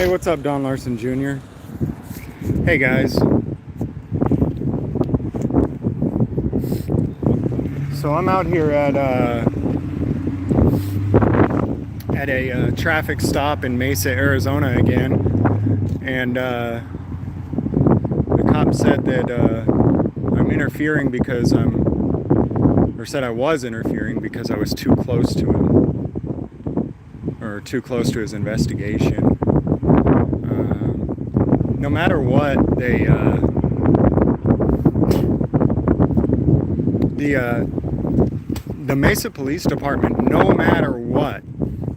Hey, what's up, Don Larson Jr.? Hey guys, so I'm out here at a traffic stop in Mesa, Arizona again, and the cop said that I'm interfering because said I was interfering because I was too close to him, or too close to his investigation. No matter what, the Mesa Police Department, no matter what,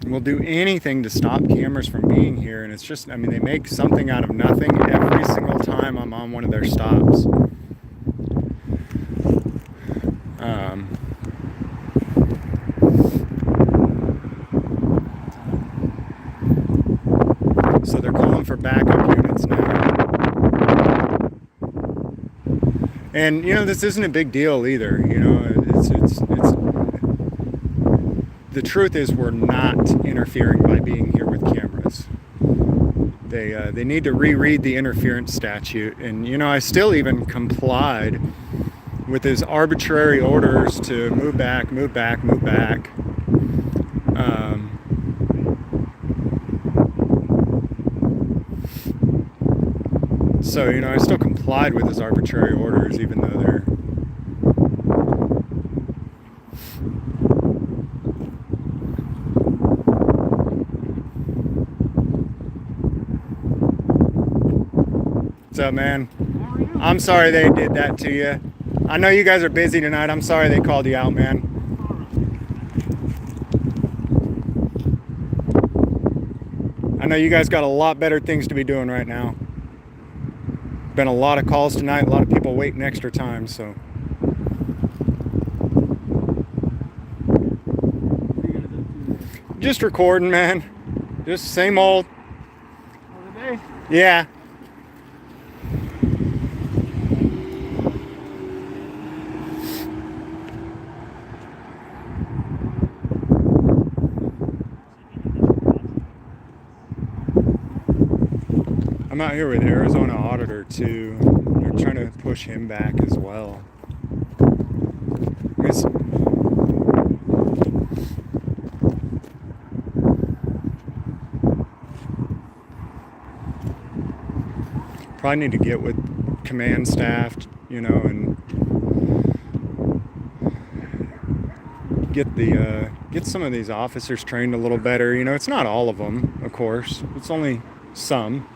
will do anything to stop cameras from being here. And it's just, I mean, they make something out of nothing every single time I'm on one of their stops. So they're calling for backup units now. And, you know, this isn't a big deal either. You know, it's the truth is we're not interfering by being here with cameras. They need to reread the interference statute. And, you know, I still even complied with his arbitrary orders to move back, move back, move back. So, you know, I still complied with his arbitrary orders, even though they're... What's up, man? I'm sorry they did that to you. I know you guys are busy tonight. I'm sorry they called you out, man. I know you guys got a lot better things to be doing right now. Been a lot of calls tonight, a lot of people waiting extra time, so. Just recording, man. Just same old. Another day? Yeah. I'm out here with Arizona Auditor too. They're trying to push him back as well. Probably need to get with command staff, you know, and get some of these officers trained a little better. You know, it's not all of them, of course. It's only some.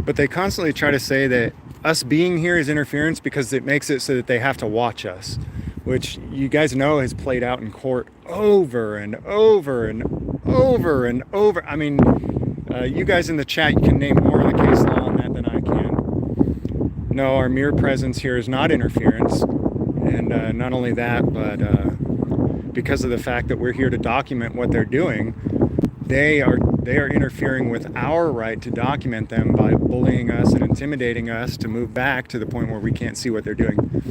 But they constantly try to say that us being here is interference because it makes it so that they have to watch us, which you guys know has played out in court over and over and over and over. I mean, you guys in the chat, you can name more of the case law on that than I can. No, our mere presence here is not interference. And not only that, but because of the fact that we're here to document what they're doing, they are interfering with our right to document them by bullying us and intimidating us to move back to the point where we can't see what they're doing.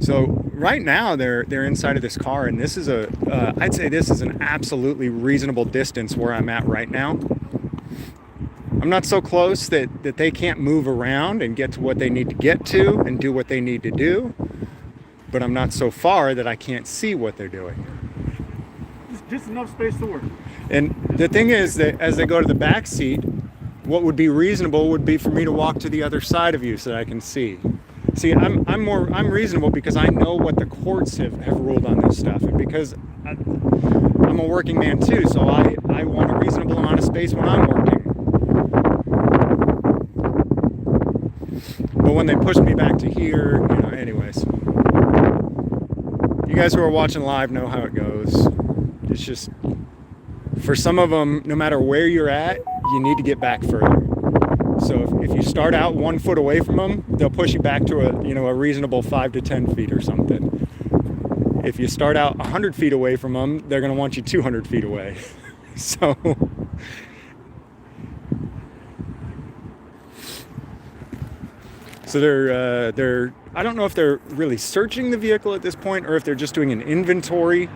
So right now they're inside of this car, and this is I'd say this is an absolutely reasonable distance where I'm at right now. I'm not so close that they can't move around and get to what they need to get to and do what they need to do, but I'm not so far that I can't see what they're doing. Just enough space to work. And the thing is that as they go to the back seat, what would be reasonable would be for me to walk to the other side of you so that I can see. See, I'm reasonable because I know what the courts have ruled on this stuff, and because I'm a working man too, so I want a reasonable amount of space when I'm working. But when they push me back to here, you know, anyways. You guys who are watching live know how it goes. It's just, for some of them, no matter where you're at, you need to get back further. So if you start out 1 foot away from them, they'll push you back to a reasonable 5 to 10 feet or something. If you start out 100 feet away from them, they're going to want you 200 feet away. So So they're I don't know if they're really searching the vehicle at this point or if they're just doing an inventory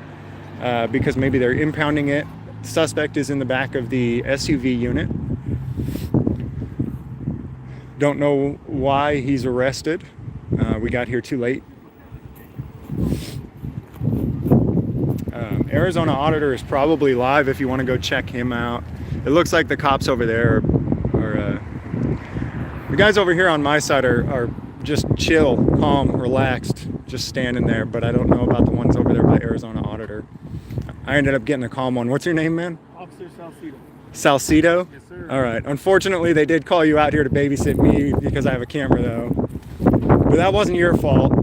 because maybe they're impounding it. Suspect is in the back of the SUV unit. Don't know why he's arrested. We got here too late. Arizona Auditor is probably live if you want to go check him out. It looks like the cops over there are the guys over here on my side are just chill, calm, relaxed, just standing there, but I don't know about the ones over there by Arizona Auditor. I ended up getting a calm one. What's your name, man? Officer Salcido. Salcido? Yes, sir. All right. Unfortunately, they did call you out here to babysit me because I have a camera, though. But that wasn't your fault.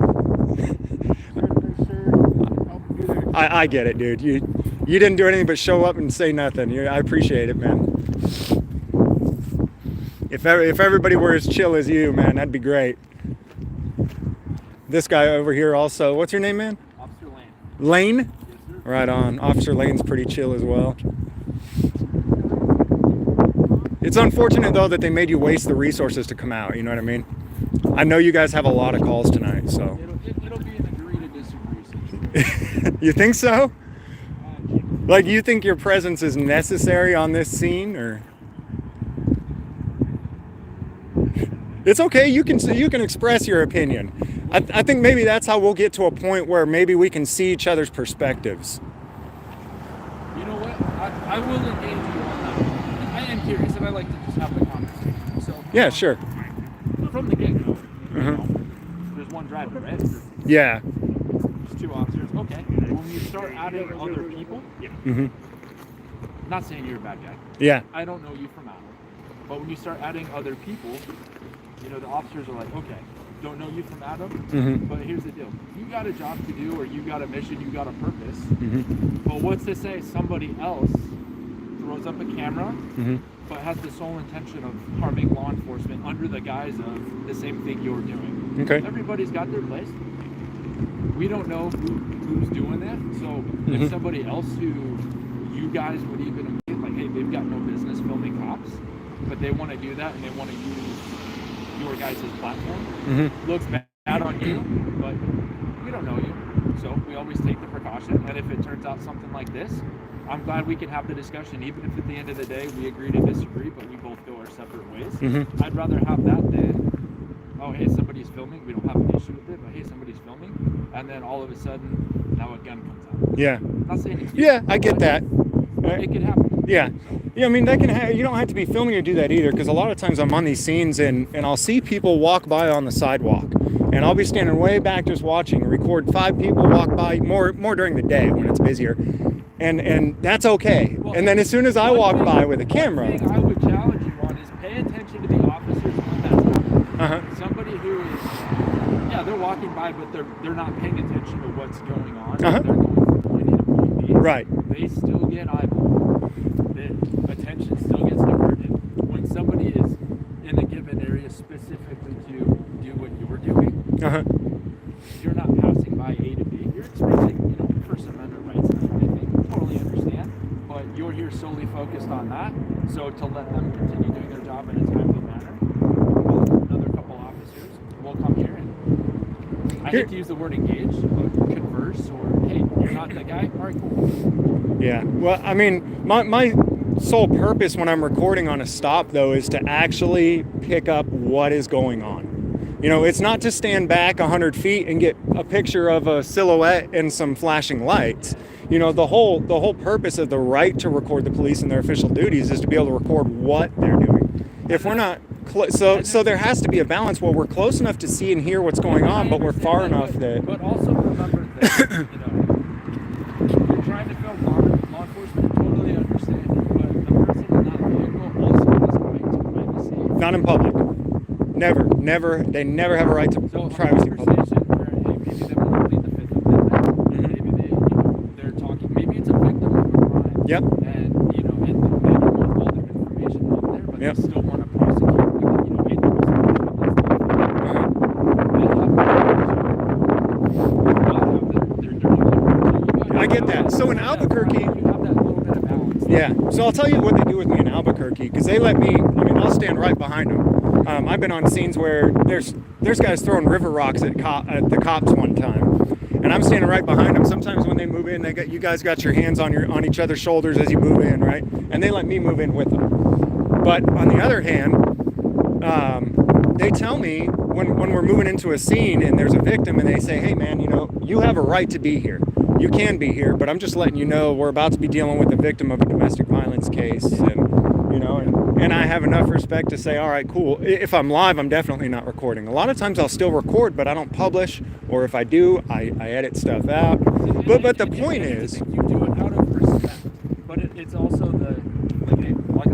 I get it, dude. You didn't do anything but show up and say nothing. I appreciate it, man. If everybody were as chill as you, man, that'd be great. This guy over here also. What's your name, man? Officer Lane. Lane? Yes, sir. Right on. Officer Lane's pretty chill as well. It's unfortunate, though, that they made you waste the resources to come out. You know what I mean? I know you guys have a lot of calls tonight, so. It'll be an agree to disagree situation. You think so? Like, you think your presence is necessary on this scene, or? It's okay. You can express your opinion. I think maybe that's how we'll get to a point where maybe we can see each other's perspectives. You know what? I will engage you on that. I am curious, and I like to just have the conversation. So Yeah, sure. from the get-go, you know, there's one driver, right? Yeah. There's two officers. Okay. When you start adding other people, not saying you're a bad guy. Yeah. I don't know you from Adam. But when you start adding other people, you know, the officers are like, okay, don't know you from Adam, but here's the deal. You got a job to do, or you got a mission, you got a purpose. But what's to say somebody else throws up a camera, but has the sole intention of harming law enforcement under the guise of the same thing you're doing? Okay. Everybody's got their place. We don't know who's doing that. So if somebody else who you guys would even admit, like, hey, they've got no business filming cops, but they want to do that and they want to use your guys' platform, looks bad on you, but we don't know you. So we always take the precaution. And if it turns out something like this, I'm glad we can have the discussion, even if at the end of the day we agree to disagree, but we both go our separate ways. I'd rather have that than, oh, hey, somebody's filming. We don't have an issue with it, but hey, somebody's filming. And then all of a sudden, now a gun comes out. Yeah. I'm not saying it's Yeah, I get that. It could happen. Yeah. Yeah, I mean, that can you don't have to be filming to do that either, because a lot of times I'm on these scenes and I'll see people walk by on the sidewalk, and I'll be standing way back just watching, record 5 people walk by, more during the day when it's busier, and that's okay. Well, and then as soon as I walk by with a camera, one thing I would challenge you on is pay attention to the officers when that's happening. Somebody who is, yeah, they're walking by, but they're not paying attention to what's going on. They're going from point A to point B. Right. They still get eyeballed. The attention still gets diverted. When somebody is in a given area specifically to do what you're doing, you're not passing by A to B. You're expressing, you know, First Amendment rights and everything. Totally understand. But you're here solely focused on that. So to let them continue doing their job in a timely manner, well, another couple officers will come here and I hate to use the word engage, but converse, or hey, you're not the guy? All right, cool. Yeah. Well, I mean, my sole purpose when I'm recording on a stop, though, is to actually pick up what is going on. You know, it's not to stand back 100 feet and get a picture of a silhouette and some flashing lights. You know, the whole purpose of the right to record the police in their official duties is to be able to record what they're doing. If we're not so there has to be a balance where we're close enough to see and hear what's going on, but we're far enough that. But also remember that, you know, you're trying to film law enforcement, totally understand it, but the person in that vehicle also has a right to privacy. Not in public. Never. They never have a right to So privacy. a conversation where, hey, maybe they want to lead the Fifth Amendment, maybe they, you know, they're talking, maybe it's a victim of a crime. Yep. And, you know, and they don't want all their information out there, but Yep. they still want to prosecute, you know, 80% I get that. So in Albuquerque, you have that little bit of balance. yeah. So I'll tell you what they do with me in Albuquerque, because they let me. I mean, I'll stand right behind them, I've been on scenes where there's guys throwing river rocks at the cops one time, and I'm standing right behind them. Sometimes when they move in, you guys got your hands on each other's shoulders as you move in, right? And they let me move in with them. But on the other hand, they tell me when we're moving into a scene and there's a victim, and they say, hey man, you have a right to be here. You can be here, but I'm just letting you know we're about to be dealing with the victim of a domestic violence case, and I have enough respect to say, all right, cool. If I'm live, I'm definitely not recording. A lot of times I'll still record, but I don't publish, or if I do, I edit stuff out. But the point is, you do it out of respect, but it's also like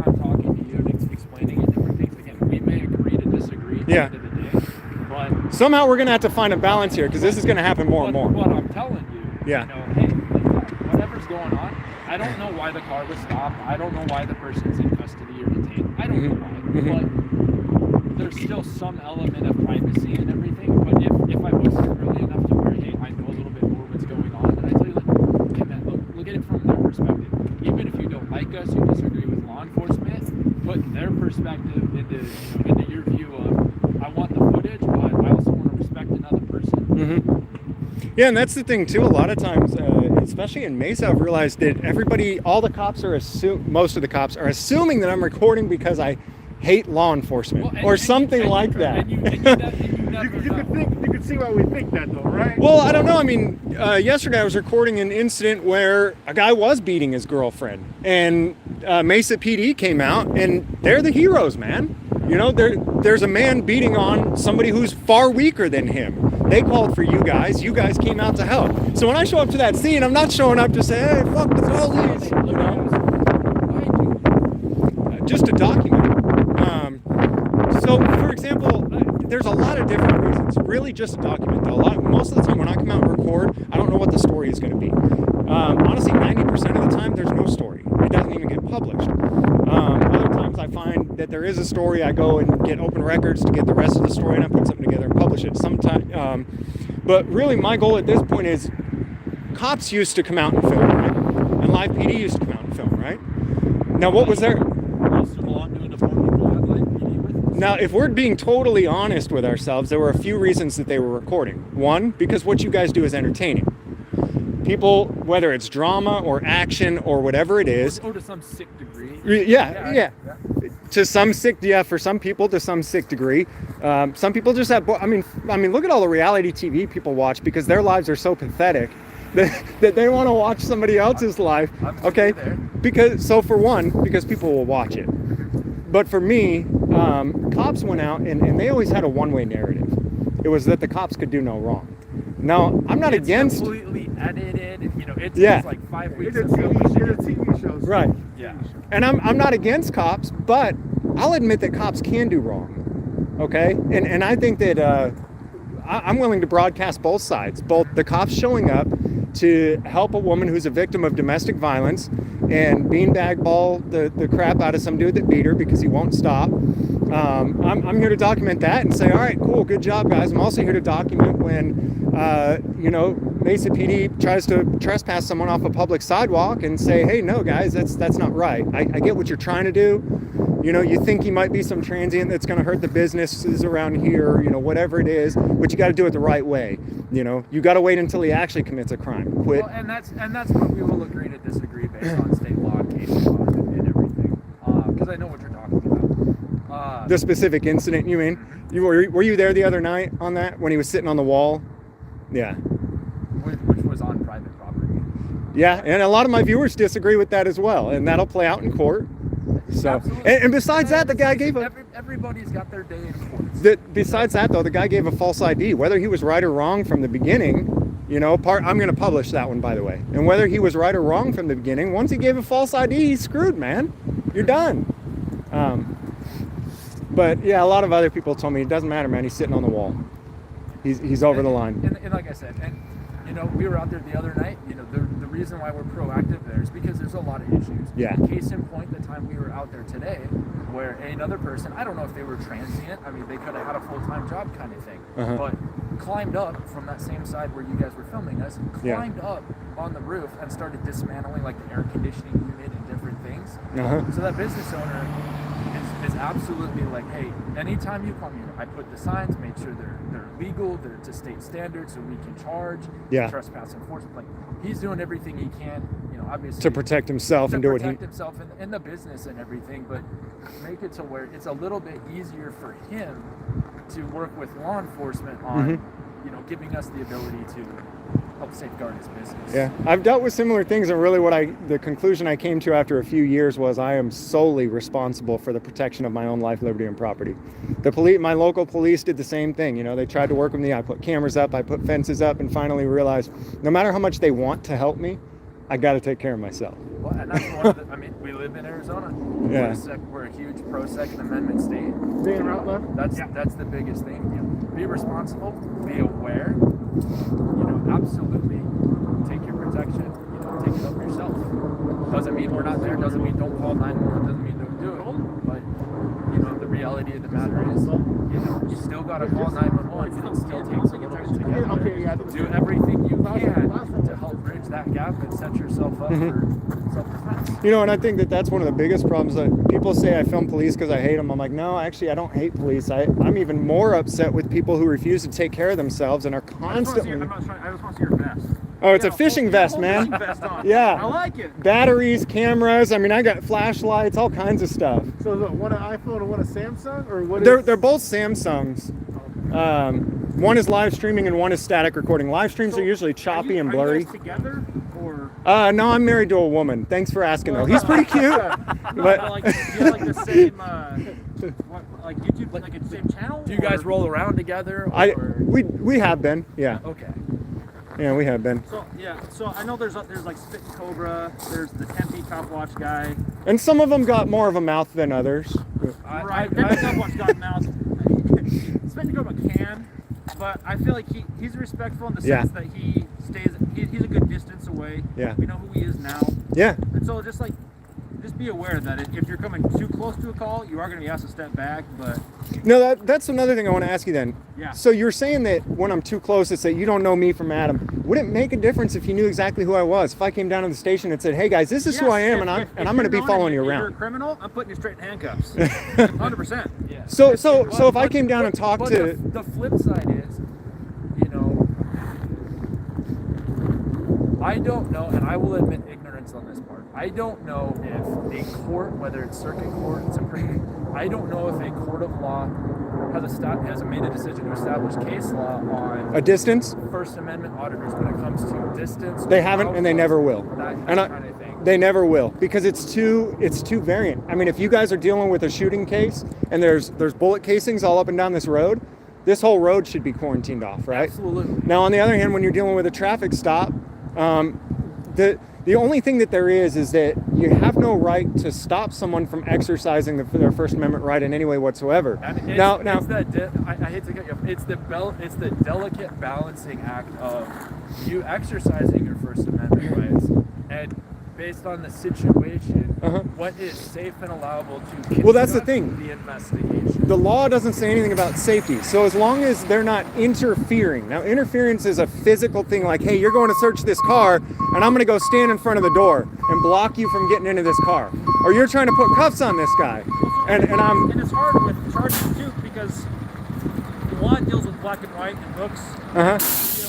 I'm talking to you and explaining it different things. Again, we may agree to disagree at the end of the day, but somehow we're gonna have to find a balance here, because this is gonna happen more and more. What I'm telling you, yeah. Hey, whatever's going on, I don't know why the car was stopped. I don't know why the person's in custody or detained. I don't know why, but there's still some element of privacy and everything. But if I was early enough to where, hey, I know a little bit more what's going on, and I tell you, like, hey man, look at it from their perspective. Even if you don't like us, you disagree with law enforcement, put their perspective into your view of, I want the footage, but I also want to respect another person. Yeah, and that's the thing too. A lot of times, especially in Mesa, I've realized that most of the cops are assuming that I'm recording because I hate law enforcement or something like that. You could see why we think that though, right? Well, I don't know. I mean, yesterday I was recording an incident where a guy was beating his girlfriend, and Mesa PD came out, and they're the heroes, man. There's a man beating on somebody who's far weaker than him. They called for you guys. You guys came out to help. So when I show up to that scene, I'm not showing up to say, hey, fuck the police, just to document. So, for example, there's a lot of different reasons. Really just to document, though. Most of the time when I come out and record, I don't know what the story is going to be. Honestly, 90% of the time, there's no story. It doesn't even get published. Other times I find that there is a story. I go and get open records to get the rest of the story, and I put something together and publish it sometime. But really, my goal at this point is, cops used to come out and film, right? And Live PD used to come out and film, right? Now, what was there? Now, if we're being totally honest with ourselves, there were a few reasons that they were recording. One, because what you guys do is entertaining. People, whether it's drama or action or whatever it is. Or to some sick degree. Yeah. To some sick, for some people, to some sick degree. Some people just have, I mean, look at all the reality TV people watch because their lives are so pathetic that they want to watch somebody else's life. Okay? Because people will watch it. But for me, cops went out and they always had a one-way narrative. It was that the cops could do no wrong. Now, I'm not against... completely edited, it's like 5 weeks of TV shows. Right. Yeah. And I'm not against cops, but I'll admit that cops can do wrong. Okay? And I think that I'm willing to broadcast both sides. Both the cops showing up to help a woman who's a victim of domestic violence and beanbag ball the crap out of some dude that beat her because he won't stop. I'm here to document that and say, all right, cool, good job, guys. I'm also here to document when, Mesa PD tries to trespass someone off a public sidewalk and say, hey, no, guys, that's not right. I get what you're trying to do. You think he might be some transient that's going to hurt the businesses around here, whatever it is, but you got to do it the right way. You got to wait until he actually commits a crime. Quit. Well, and that's where we will agree to disagree based on state law and case law and everything. Because I know what you're talking about. The specific incident, you mean? Were you there the other night on that when he was sitting on the wall? Yeah. Which was on private property. Yeah, and a lot of my viewers disagree with that as well, and that'll play out in court. So, and besides that, the guy gave everybody's got their day in court. Besides that, though, the guy gave a false ID. Whether he was right or wrong from the beginning, I'm going to publish that one, by the way. And whether he was right or wrong from the beginning, once he gave a false ID, he's screwed, man. You're done. But yeah, a lot of other people told me it doesn't matter, man. He's sitting on the wall. He's over the line. And like I said, we were out there the other night. The reason why we're proactive there is because there's a lot of issues. Yeah. Case in point, the time we were out there today, where another person, I don't know if they were transient. I mean, they could have had a full-time job kind of thing, but climbed up from that same side where you guys were filming us, climbed up on the roof and started dismantling like the air conditioning unit and different things. So that business owner is is absolutely like, hey, anytime you come here, I put the signs, make sure they're legal, they're to state standards, so we can charge. Trespass enforcement. Like, he's doing everything he can, obviously to protect himself and do what he himself in the business and everything, but make it to where it's a little bit easier for him to work with law enforcement on, giving us the ability to help safeguard his business. Yeah, I've dealt with similar things, and really the conclusion I came to after a few years was I am solely responsible for the protection of my own life, liberty, and property. My local police did the same thing. They tried to work with me. I put cameras up, I put fences up, and finally realized no matter how much they want to help me, I got to take care of myself. Well, and that's one of the, we live in Arizona. Yeah. We're a huge pro Second Amendment state. Being around left? That's the biggest thing. Be responsible, be aware, absolutely take your protection, take it up yourself. Doesn't mean we're not there, doesn't mean don't call 911, doesn't mean don't do it. But, the reality of the matter is, you still got to call 911, and it still takes a little bit to get there. Do everything you can to help bridge that gap and set yourself up for self-defense. And I think that's one of the biggest problems. That people say I film police because I hate them. I'm like, no, actually, I don't hate police. I'm even more upset with people who refuse to take care of themselves and are constantly... I just want to see your vest. Oh, it's a fishing vest, man. Fishing vest on. Yeah. I like it. Batteries, cameras. I got flashlights, all kinds of stuff. So is it one an iPhone and one a Samsung, or what? They're both Samsungs. One is live streaming and one is static recording. Live streams are usually choppy and blurry. Are you guys together, or? No, I'm married to a woman. Thanks for asking, though. He's pretty cute. No, but like, do you have like the same, like YouTube, like the same channel? Do you guys roll around together? We have been, yeah. Okay. Yeah, we have been. So I know there's like Spit and Cobra. There's the Tempe Cop Watch guy. And some of them got more of a mouth than others. Right, Tempe Cop Watch got a mouth. Spit and Cobra can, but I feel like he's respectful in the sense that he stays. He's a good distance away. Yeah. We know who he is now. Yeah. And so just be aware that if you're coming too close to a call, you are going to be asked to step back. But no, that's another thing I want to ask you then. Yeah. So you're saying that when I'm too close, it's that you don't know me from Adam. Would it make a difference if you knew exactly who I was? If I came down to the station and said, "Hey guys, this is who I am, and I'm going to be following you If you're around." a criminal, I'm putting you straight in handcuffs. 100%. Yeah. So if I came down and talked to the flip side is, I don't know, and I will admit ignorance on this part. I don't know if a court, whether it's circuit court, Supreme, I don't know if a court of law has made a decision to establish case law on a distance. First Amendment auditors when it comes to distance. They haven't, and they never will. That And kind of thing. they never will, because it's too variant. If you guys are dealing with a shooting case and there's bullet casings all up and down this road, this whole road should be quarantined off, right? Absolutely. Now, on the other hand, when you're dealing with a traffic stop, the only thing that there is that you have no right to stop someone from exercising their First Amendment right in any way whatsoever. I hate to cut you off. It's the delicate balancing act of you exercising your First Amendment rights and based on the situation, what is safe and allowable to conduct Well, that's the thing. the investigation. The law doesn't say anything about safety. So as long as they're not interfering. Now, interference is a physical thing, like, hey, you're going to search this car, and I'm going to go stand in front of the door and block you from getting into this car. Or you're trying to put cuffs on this guy. And And it's hard with charges too, because the law deals with black and white and books. We deal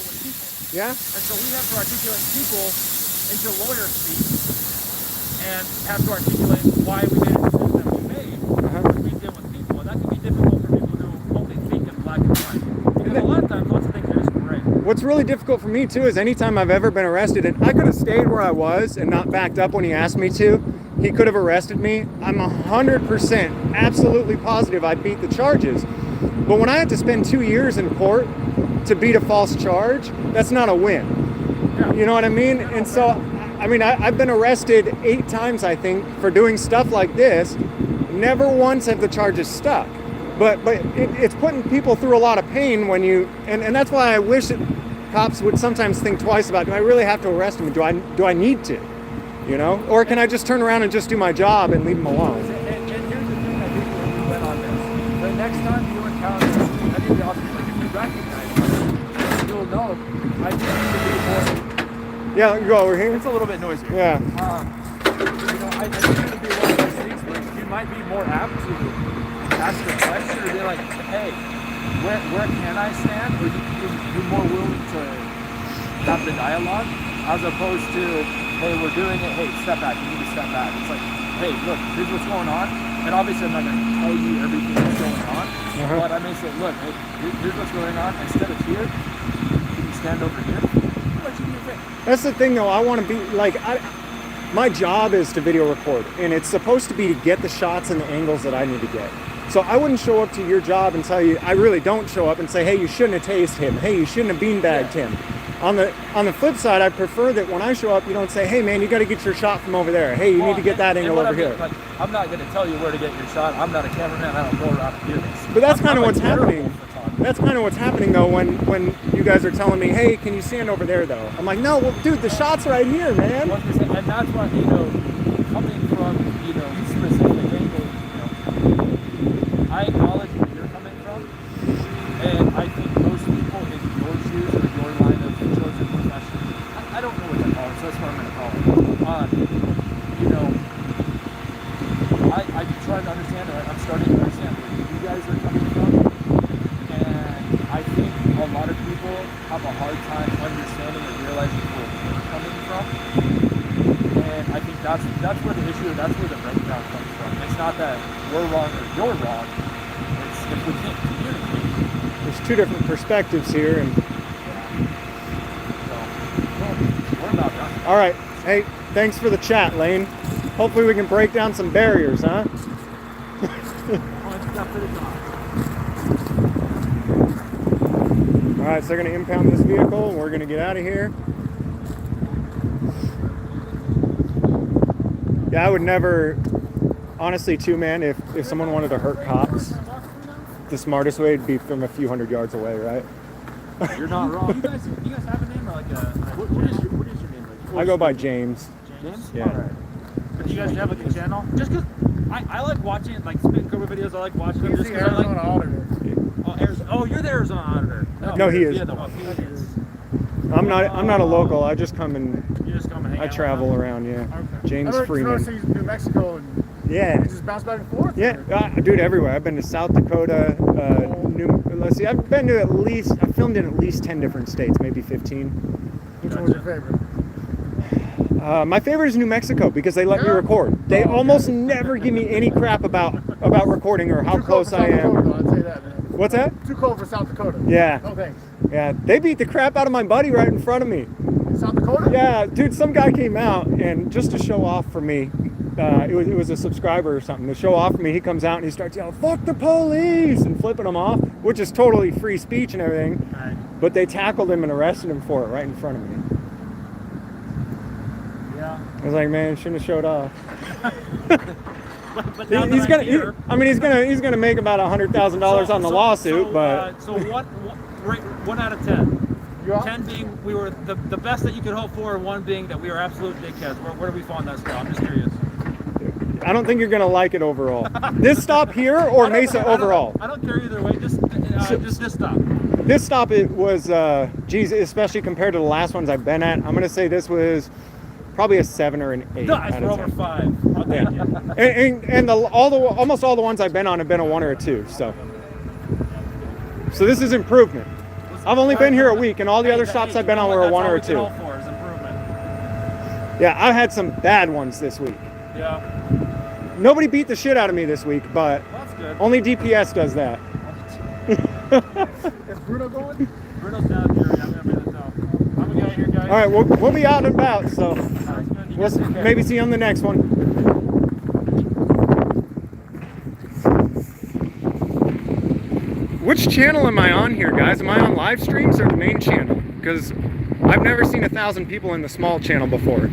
with people. Yeah. And so we have to articulate people into lawyer speak and have to articulate why we made a decision that we made when we deal with people. And that can be difficult for people who only think in black and white. Because a lot of times, lots of things are just gray. What's really difficult for me too is anytime I've ever been arrested, and I could have stayed where I was and not backed up when he asked me to, he could have arrested me. I'm 100% absolutely positive I beat the charges. But when I have to spend 2 years in court to beat a false charge, that's not a win. You know what I mean? And so, I've been arrested 8 times, I think, for doing stuff like this. Never once have the charges stuck. But it's putting people through a lot of pain when you, and that's why I wish that cops would sometimes think twice about, do I really have to arrest him? Do I need to? Or can I just turn around and just do my job and leave them alone? And here's the thing I think when we went on this. The next time you encounter any of the officers, like if you recognize them, you'll know. I think you should be more. Yeah, go over here. It's a little bit noisier. Yeah. I think it would be one of those things where you might might be more apt to ask a question or be like, hey, where can I stand? Or you're more willing to have the dialogue as opposed to, hey, we're doing it, hey, step back, you need to step back. It's like, hey, look, here's what's going on. And obviously I'm not going to tell you everything that's going on, but I may say, look, hey, here's what's going on. Instead of here, can you stand over here? What you do your thing. That's the thing though, I want to be like, my job is to video record, and it's supposed to be to get the shots and the angles that I need to get. So I wouldn't show up to your job and tell you, I really don't show up and say, hey, you shouldn't have tased him. Hey, you shouldn't have beanbagged him. On the flip side, I prefer that when I show up, you don't say, hey man, you got to get your shot from over there. Hey, you need to get that angle over here. Like, I'm not going to tell you where to get your shot. I'm not a cameraman. I don't go around and do this. But that's kind of what's happening. That's kind of what's happening though when you guys are telling me, hey, can you stand over there though? I'm like, no, well, dude, the shot's right here, man. And that's what, coming from, specific angles, I acknowledge where you're coming from, and I think most people in your shoes or your line of chosen profession, I don't know what to call it, so that's what I'm going to call it. I'm trying to understand, or I'm starting to understand where you guys are coming from, and I think a lot of people have a hard time understanding and realizing where we're coming from, and I think that's where the issue, that's where the breakdown comes from. It's not that we're wrong or you're wrong. It's if we can't communicate. There's two different perspectives here, and So, we're about done. all right. Hey, thanks for the chat, Lane. Hopefully we can break down some barriers, huh? All right, so they're gonna impound this vehicle, and we're gonna get out of here. Yeah, I would never, honestly, too, man, if someone wanted to hurt cops, the smartest way would be from a few hundred yards away, right? You're not wrong. You guys have a name or like a what is your name? Like, I go by James. James? Yeah. All right. But you guys have like a channel? Just because I like watching like spin cover videos. I like watching them. He's Just the because I like. Arizona auditor. Oh, Arizona. Oh, you're the Arizona auditor. No, he is. Yeah, the one. He is. I'm not a local. I just come and You just come and hang I out travel with them? around. Yeah, I James noticed Freeman. he's in New Mexico and Yeah. he just bounce back and forth. Yeah, dude, everywhere. I've been to South Dakota. Let's see, I've been to I've filmed in at least 10 different states, maybe 15. Which one was your favorite? My favorite is New Mexico because they let me record. They almost never give me any crap about recording or how Too cold close for I South am. Dakota, though, I'd say that, man. What's that? Too cold for South Dakota. Yeah. No thanks. Yeah, they beat the crap out of my buddy right in front of me. South Dakota? Yeah, dude, some guy came out and just to show off for me, it was a subscriber or something. To show off for me, he comes out and he starts yelling, "Fuck the police!" and flipping them off, which is totally free speech and everything. Right. But they tackled him and arrested him for it right in front of me. Yeah. I was like, man, shouldn't have showed off. But now He's that I'm gonna. here, He's gonna make about $100,000 on the lawsuit, but so what? Rate 1 out of 10. You are? 10 being we were the best that you could hope for, and 1 being that we were absolute dickheads. Where do we fall on that scale? I'm just curious. I don't think you're gonna like it overall. This stop here or Mesa overall? I don't care either way. Just this stop. This stop, it was, geez, especially compared to the last ones I've been at, I'm gonna say this was probably a 7 or an 8. Nice, out we're of over 10. 5. I'll take it. And almost all the ones I've been on have been a 1 or a 2. So this is improvement. I've only been here a week, and all the other stops I've been on were a 1 or a 2. That's all we can hope for is improvement. Yeah, I've had some bad ones this week. Yeah, Nobody beat the shit out of me this week, but that's good. only DPS does that. Is Bruno going? Bruno's down here. I'm gonna bring this out. How we got here, guys? All right, we'll be out and about, so Sounds good. You we'll guys take care. maybe see you on the next one. Which channel am I on here, guys? Am I on live streams or the main channel? Because I've never seen 1,000 people in the small channel before.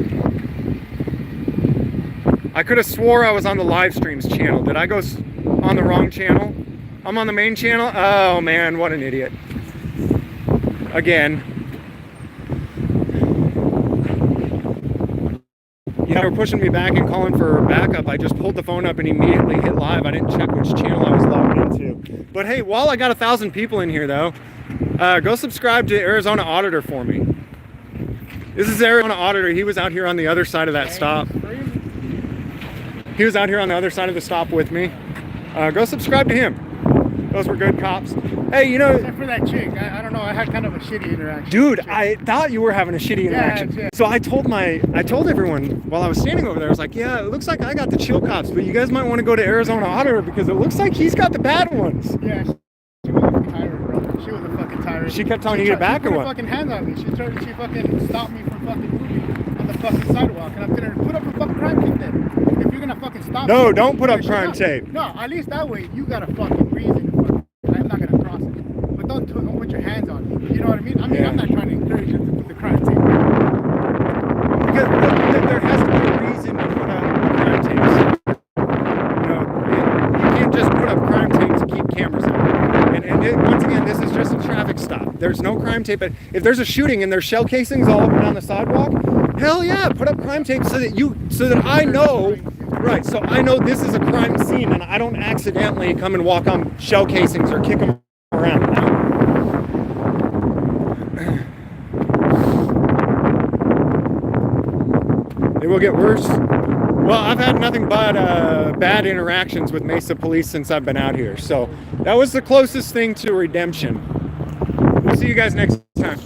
I could have swore I was on the live streams channel. Did I go on the wrong channel? I'm on the main channel? Oh man, what an idiot. Again. Yeah, they were pushing me back and calling for backup. I just pulled the phone up and immediately hit live. I didn't check which channel I was logged into. But hey, while I got 1,000 people in here though, go subscribe to Arizona Auditor for me. This is Arizona Auditor. He was out here on the other side of that stop. He was out here on the other side of the stop with me. Go subscribe to him. Those were good cops. Hey, you know, Except for that chick, I don't know. I had kind of a shitty interaction. dude, I thought you were having a shitty interaction. yeah. So I told everyone while I was standing over there, I was like, yeah, it looks like I got the chill cops, but you guys might want to go to Arizona Auditor because it looks like he's got the bad ones. Yeah, she was a tyrant, bro. She was a fucking tyrant. She kept telling you to get back she or put what? her fucking hands on me. She fucking stopped me from fucking moving on the fucking sidewalk. And I'm telling her, put up a fucking crime tape then. If you're gonna fucking stop No, me, don't put up she's crime not. tape. No, at least that way you got a fucking reason to fucking, I'm not gonna cross it. But don't put your hands on me. You know what I mean? I mean, Yeah. I'm not trying to encourage you to put the crime tape. Because there has to be a reason to put up crime tapes. You know, you can't just put up crime tapes to keep cameras out. And once again, this is just a traffic stop. There's no crime tape. But if there's a shooting and there's shell casings all up and down the sidewalk, hell yeah, put up crime tape so that I know, right? So I know this is a crime scene and I don't accidentally come and walk on shell casings or kick them around. It will get worse. Well, I've had nothing but bad interactions with Mesa police since I've been out here. So that was the closest thing to redemption. We'll see you guys next time.